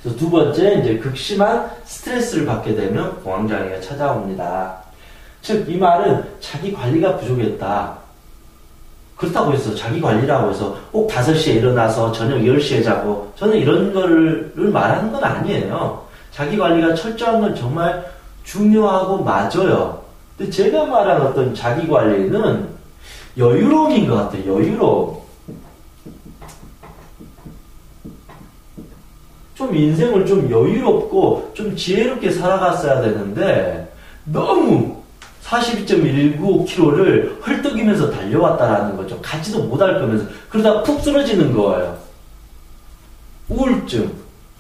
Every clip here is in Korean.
그래서 두 번째, 이제 극심한 스트레스를 받게 되면 공황장애가 찾아옵니다. 즉, 이 말은 자기 관리가 부족했다. 그렇다고 해서 자기 관리라고 해서 꼭 5시에 일어나서 저녁 10시에 자고, 저는 이런 거를 말하는 건 아니에요. 자기 관리가 철저한 건 정말 중요하고 맞아요. 근데 제가 말한 어떤 자기 관리는 여유로움인 것 같아요. 여유로움. 좀 인생을 좀 여유롭고 좀 지혜롭게 살아갔어야 되는데 너무 42.19km를 헐떡이면서 달려왔다라는 거죠. 가지도 못할 거면서. 그러다가 푹 쓰러지는 거예요. 우울증,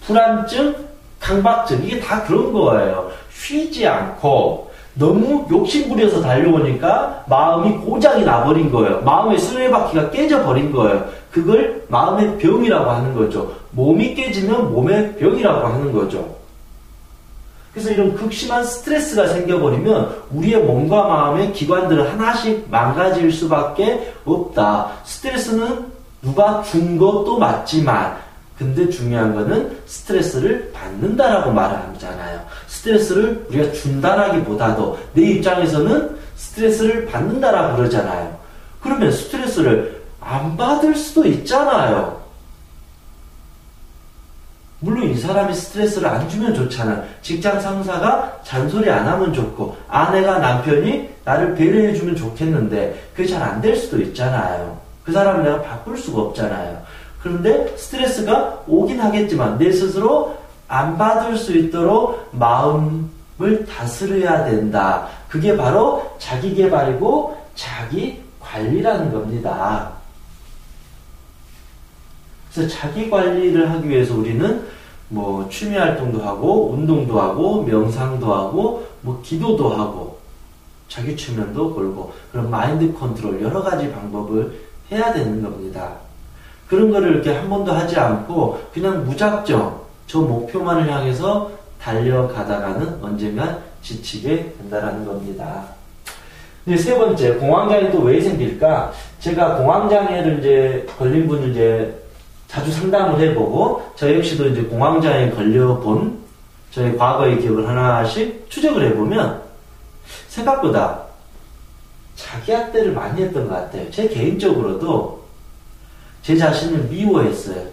불안증, 강박증, 이게 다 그런 거예요. 쉬지 않고 너무 욕심부려서 달려오니까 마음이 고장이 나버린 거예요. 마음의 수레바퀴가 깨져버린 거예요. 그걸 마음의 병이라고 하는 거죠. 몸이 깨지면 몸의 병이라고 하는 거죠. 그래서 이런 극심한 스트레스가 생겨버리면 우리의 몸과 마음의 기관들은 하나씩 망가질 수밖에 없다. 스트레스는 누가 준 것도 맞지만 근데 중요한 거는 스트레스를 받는다라고 말을 하잖아요. 스트레스를 우리가 준다라기보다도 내 입장에서는 스트레스를 받는다라고 그러잖아요. 그러면 스트레스를 안 받을 수도 있잖아요. 물론 이 사람이 스트레스를 안 주면 좋잖아요. 직장 상사가 잔소리 안 하면 좋고 아내가 남편이 나를 배려해 주면 좋겠는데 그게 잘 안 될 수도 있잖아요. 그 사람을 내가 바꿀 수가 없잖아요. 그런데 스트레스가 오긴 하겠지만 내 스스로 안 받을 수 있도록 마음을 다스려야 된다. 그게 바로 자기 개발이고 자기 관리라는 겁니다. 그래서 자기 관리를 하기 위해서 우리는 뭐 취미 활동도 하고 운동도 하고 명상도 하고 뭐 기도도 하고 자기 최면도 걸고 그런 마인드 컨트롤 여러 가지 방법을 해야 되는 겁니다. 그런 거를 이렇게 한 번도 하지 않고 그냥 무작정 저 목표만을 향해서 달려가다가는 언젠간 지치게 된다라는 겁니다. 이제 세 번째, 공황장애 또 왜 생길까? 제가 공황장애를 이제 걸린 분을 이제 자주 상담을 해보고 저 역시도 이제 공황장애에 걸려본 저의 과거의 기억을 하나씩 추적을 해보면 생각보다 자기학대를 많이 했던 것 같아요. 제 개인적으로도 제 자신을 미워했어요.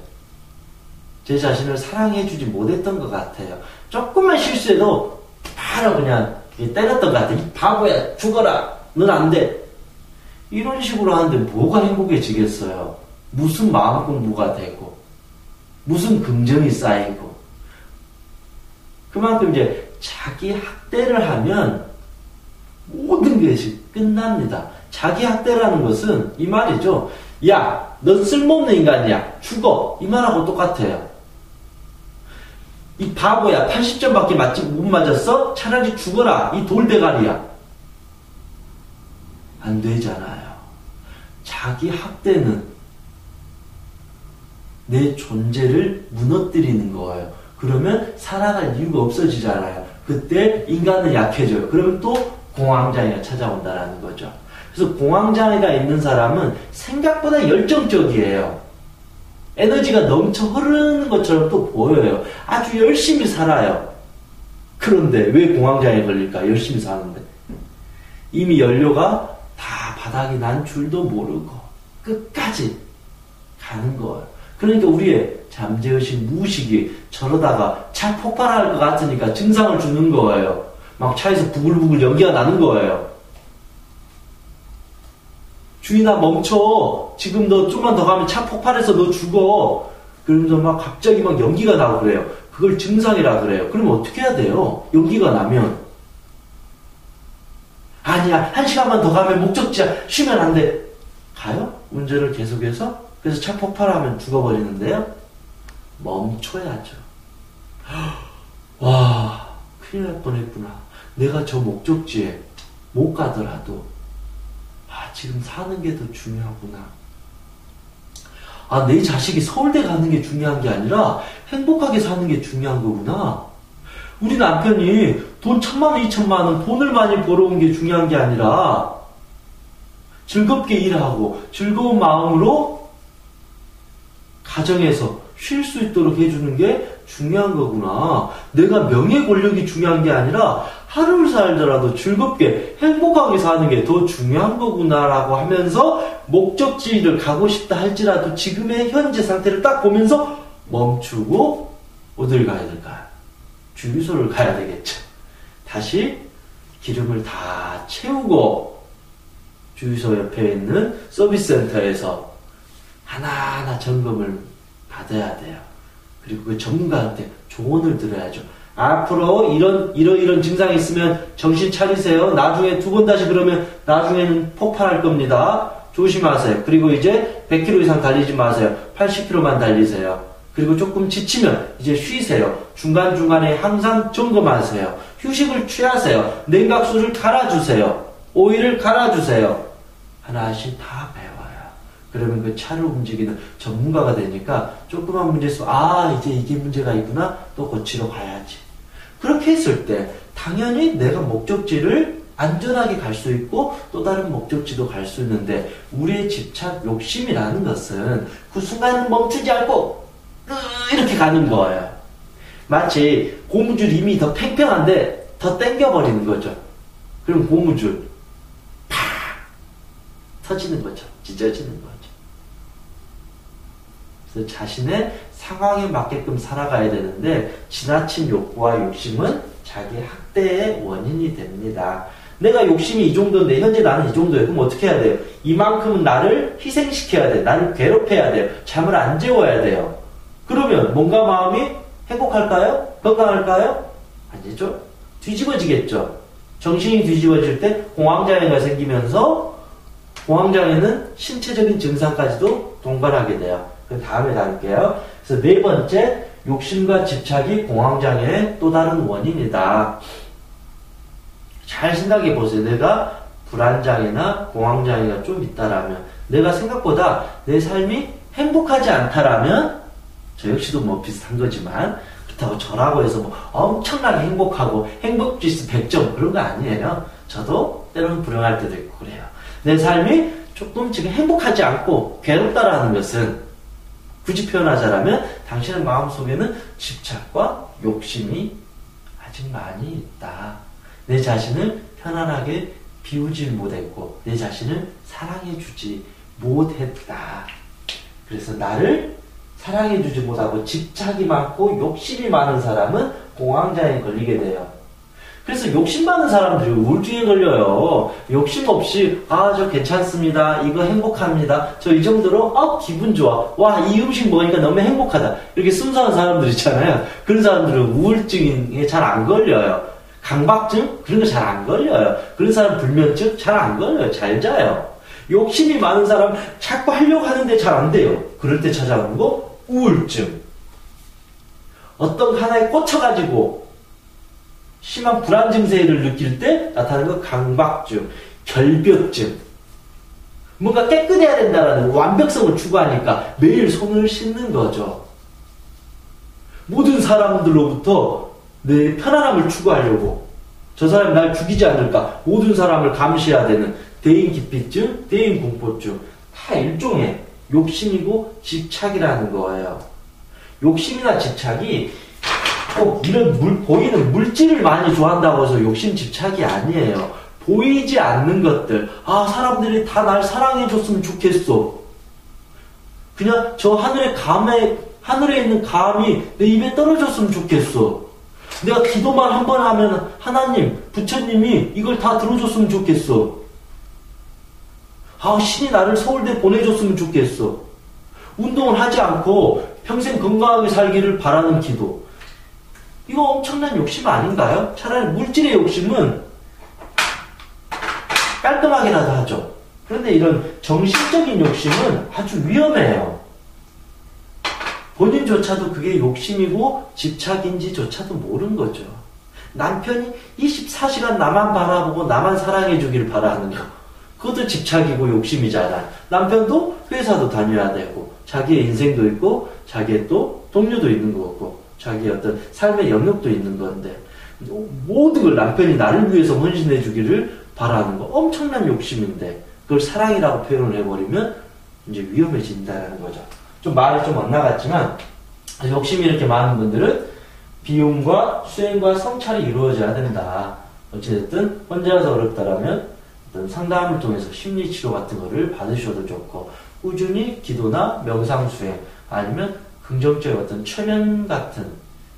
제 자신을 사랑해주지 못했던 것 같아요. 조금만 실수해도 바로 그냥 때렸던 것 같아요. 이 바보야, 죽어라, 넌 안 돼. 이런 식으로 하는데 뭐가 행복해지겠어요. 무슨 마음 공부가 되고 무슨 긍정이 쌓이고. 그만큼 이제 자기 학대를 하면 모든 것이 끝납니다. 자기 학대라는 것은 이 말이죠. 야, 넌 쓸모없는 인간이야. 죽어. 이 말하고 똑같아요. 이 바보야. 80점밖에 못 맞았어? 차라리 죽어라. 이 돌대가리야. 안 되잖아요. 자기 학대는 내 존재를 무너뜨리는 거예요. 그러면 살아갈 이유가 없어지잖아요. 그때 인간은 약해져요. 그러면 또 공황장애가 찾아온다는 거죠. 그래서 공황장애가 있는 사람은 생각보다 열정적이에요. 에너지가 넘쳐 흐르는 것처럼 또 보여요. 아주 열심히 살아요. 그런데 왜 공황장애에 걸릴까? 열심히 사는데. 이미 연료가 다 바닥이 난 줄도 모르고 끝까지 가는 거예요. 그러니까 우리의 잠재의식, 무의식이 저러다가 차 폭발할 것 같으니까 증상을 주는 거예요. 막 차에서 부글부글 연기가 나는 거예요. 주인아 멈춰. 지금 너 좀만 더 가면 차 폭발해서 너 죽어. 그러면서 막 갑자기 막 연기가 나고 그래요. 그걸 증상이라 그래요. 그러면 어떻게 해야 돼요? 연기가 나면. 아니야. 1시간만 더 가면 목적지야. 쉬면 안 돼. 가요? 운전을 계속해서? 그래서 차 폭발하면 죽어버리는데요. 멈춰야죠. 와, 큰일 날 뻔했구나. 내가 저 목적지에 못 가더라도 지금 사는 게 더 중요하구나. 내 자식이 서울대 가는 게 중요한 게 아니라 행복하게 사는 게 중요한 거구나. 우리 남편이 돈 1,000만 원, 2,000만 원 돈을 많이 벌어온 게 중요한 게 아니라 즐겁게 일하고 즐거운 마음으로 가정에서 쉴 수 있도록 해주는 게 중요한 거구나. 내가 명예 권력이 중요한 게 아니라 하루를 살더라도 즐겁게 행복하게 사는 게 더 중요한 거구나라고 하면서 목적지를 가고 싶다 할지라도 지금의 현재 상태를 딱 보면서 멈추고 어딜 가야 될까요? 주유소를 가야 되겠죠. 다시 기름을 다 채우고 주유소 옆에 있는 서비스 센터에서 하나하나 점검을 받아야 돼요. 그리고 그 전문가한테 조언을 들어야죠. 앞으로 이런 증상이 있으면 정신 차리세요. 나중에 두 번 다시 그러면 나중에는 폭발할 겁니다. 조심하세요. 그리고 이제 100km 이상 달리지 마세요. 80km만 달리세요. 그리고 조금 지치면 이제 쉬세요. 중간중간에 항상 점검하세요. 휴식을 취하세요. 냉각수를 갈아주세요. 오일을 갈아주세요. 하나씩 다 배워요. 그러면 그 차를 움직이는 전문가가 되니까 조그만 문제 있어. 이제 이게 문제가 있구나. 또 고치러 가야지. 그렇게 했을 때 당연히 내가 목적지를 안전하게 갈 수 있고 또 다른 목적지도 갈 수 있는데 우리의 집착, 욕심이라는 것은 그 순간은 멈추지 않고 이렇게 가는 거예요. 마치 고무줄 이미 더 팽팽한데 더 당겨버리는 거죠. 그럼 고무줄 팍 터지는 거죠. 찢어지는 거죠. 그래서 자신의 상황에 맞게끔 살아가야 되는데 지나친 욕구와 욕심은 자기 학대의 원인이 됩니다. 내가 욕심이 이 정도인데 현재 나는 이 정도예요. 그럼 어떻게 해야 돼요? 이만큼은 나를 희생시켜야 돼요. 나를 괴롭혀야 돼요. 잠을 안 재워야 돼요. 그러면 몸과 마음이 행복할까요? 건강할까요? 아니죠. 뒤집어지겠죠. 정신이 뒤집어질 때 공황장애가 생기면서 공황장애는 신체적인 증상까지도 동반하게 돼요. 그 다음에 다룰게요. 그래서 네 번째, 욕심과 집착이 공황장애의 또 다른 원인이다. 잘 생각해 보세요. 내가 불안장애나 공황장애가 좀 있다라면, 내가 생각보다 내 삶이 행복하지 않다라면, 저 역시도 뭐 비슷한 거지만, 그렇다고 저라고 해서 뭐 엄청나게 행복하고 행복지수 100점 그런 거 아니에요. 저도 때로는 불행할 때도 있고 그래요. 내 삶이 조금 지금 행복하지 않고 괴롭다라는 것은 굳이 표현하자면 당신의 마음속에는 집착과 욕심이 아직 많이 있다. 내 자신을 편안하게 비우질 못했고 내 자신을 사랑해주지 못했다. 그래서 나를 사랑해주지 못하고 집착이 많고 욕심이 많은 사람은 공황장애에 걸리게 돼요. 그래서 욕심 많은 사람들이 우울증에 걸려요. 욕심 없이 저 괜찮습니다. 이거 행복합니다. 저 이 정도로 기분 좋아. 와, 이 음식 먹으니까 너무 행복하다. 이렇게 순수한 사람들 있잖아요. 그런 사람들은 우울증에 잘 안 걸려요. 강박증? 그런 거 잘 안 걸려요. 그런 사람 불면증? 잘 안 걸려요. 잘 자요. 욕심이 많은 사람 자꾸 하려고 하는데 잘 안 돼요. 그럴 때 찾아오는 거 우울증. 어떤 하나에 꽂혀가지고 심한 불안 증세를 느낄 때 나타나는 거 강박증, 결벽증. 뭔가 깨끗해야 된다는 완벽성을 추구하니까 매일 손을 씻는 거죠. 모든 사람들로부터 내 편안함을 추구하려고 저 사람이 날 죽이지 않을까 모든 사람을 감시해야 되는 대인기피증, 대인공포증 다 일종의 욕심이고 집착이라는 거예요. 욕심이나 집착이 꼭 이런 보이는 물질을 많이 좋아한다고 해서 욕심 집착이 아니에요. 보이지 않는 것들. 사람들이 다 날 사랑해줬으면 좋겠어. 그냥 저 하늘에 있는 감이 내 입에 떨어졌으면 좋겠어. 내가 기도만 한 번 하면 하나님, 부처님이 이걸 다 들어줬으면 좋겠어. 신이 나를 서울대 보내줬으면 좋겠어. 운동을 하지 않고 평생 건강하게 살기를 바라는 기도. 이거 엄청난 욕심 아닌가요? 차라리 물질의 욕심은 깔끔하게라도 하죠. 그런데 이런 정신적인 욕심은 아주 위험해요. 본인조차도 그게 욕심이고 집착인지조차도 모르는 거죠. 남편이 24시간 나만 바라보고 나만 사랑해주기를 바라는 거. 그것도 집착이고 욕심이잖아. 남편도 회사도 다녀야 되고 자기의 인생도 있고 자기의 또 동료도 있는 거고 자기의 어떤 삶의 영역도 있는 건데 모든 걸 남편이 나를 위해서 헌신해 주기를 바라는 거 엄청난 욕심인데 그걸 사랑이라고 표현을 해버리면 이제 위험해진다는 거죠. 좀 말이 좀 엇나갔지만 욕심이 이렇게 많은 분들은 비움과 수행과 성찰이 이루어져야 된다. 어찌됐든 혼자서 어렵다라면 어떤 상담을 통해서 심리치료 같은 거를 받으셔도 좋고, 꾸준히 기도나 명상 수행 아니면 긍정적인 어떤 최면 같은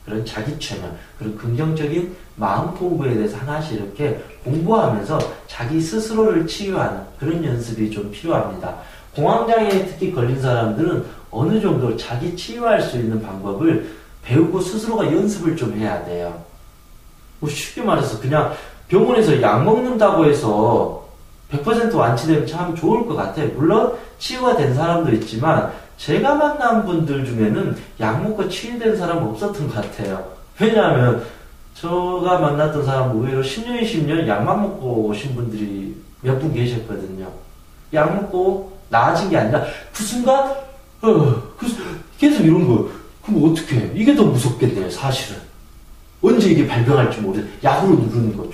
그런 자기 최면, 그런 긍정적인 마음 공부에 대해서 하나씩 이렇게 공부하면서 자기 스스로를 치유하는 그런 연습이 좀 필요합니다. 공황장애에 특히 걸린 사람들은 어느 정도 자기 치유할 수 있는 방법을 배우고 스스로가 연습을 좀 해야 돼요. 뭐 쉽게 말해서 그냥 병원에서 약 먹는다고 해서 100% 완치되면 참 좋을 것 같아요. 물론 치유가 된 사람도 있지만 제가 만난 분들 중에는 약 먹고 치유된 사람은 없었던 것 같아요. 왜냐하면 제가 만났던 사람은 의외로 10년, 20년 약만 먹고 오신 분들이 몇 분 계셨거든요. 약 먹고 나아진 게 아니라 그 순간 계속 이런 거. 그럼 어떡해? 이게 더 무섭겠네요, 사실은. 언제 이게 발병할지 모르겠어요. 약으로 누르는 거죠.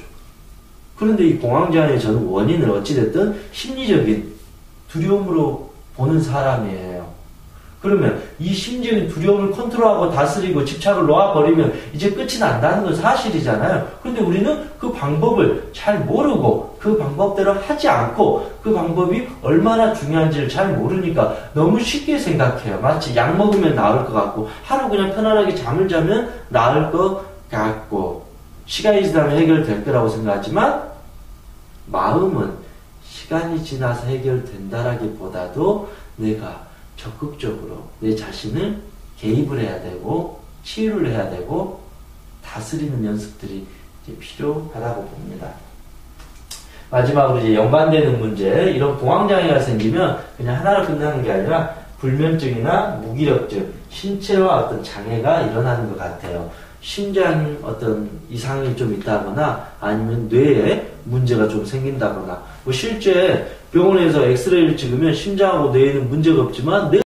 그런데 이 공황장애의 저는 원인을 어찌됐든 심리적인 두려움으로 보는 사람이에요. 그러면 이 심리적인 두려움을 컨트롤하고 다스리고 집착을 놓아버리면 이제 끝이 난다는 건 사실이잖아요. 그런데 우리는 그 방법을 잘 모르고 그 방법대로 하지 않고 그 방법이 얼마나 중요한지를 잘 모르니까 너무 쉽게 생각해요. 마치 약 먹으면 나을 것 같고 하루 그냥 편안하게 잠을 자면 나을 것 같고 시간이 지나면 해결될 거라고 생각하지만 마음은 시간이 지나서 해결된다라기보다도 내가 적극적으로 내 자신을 개입을 해야 되고 치유를 해야 되고 다스리는 연습들이 이제 필요하다고 봅니다. 마지막으로 이제 연관되는 문제, 이런 공황장애가 생기면 그냥 하나로 끝나는 게 아니라 불면증이나 무기력증, 신체와 어떤 장애가 일어나는 것 같아요. 심장 어떤 이상이 좀 있다거나 아니면 뇌에 문제가 좀 생긴다거나, 뭐 실제 병원에서 엑스레이를 찍으면 심장하고 뇌에는 문제가 없지만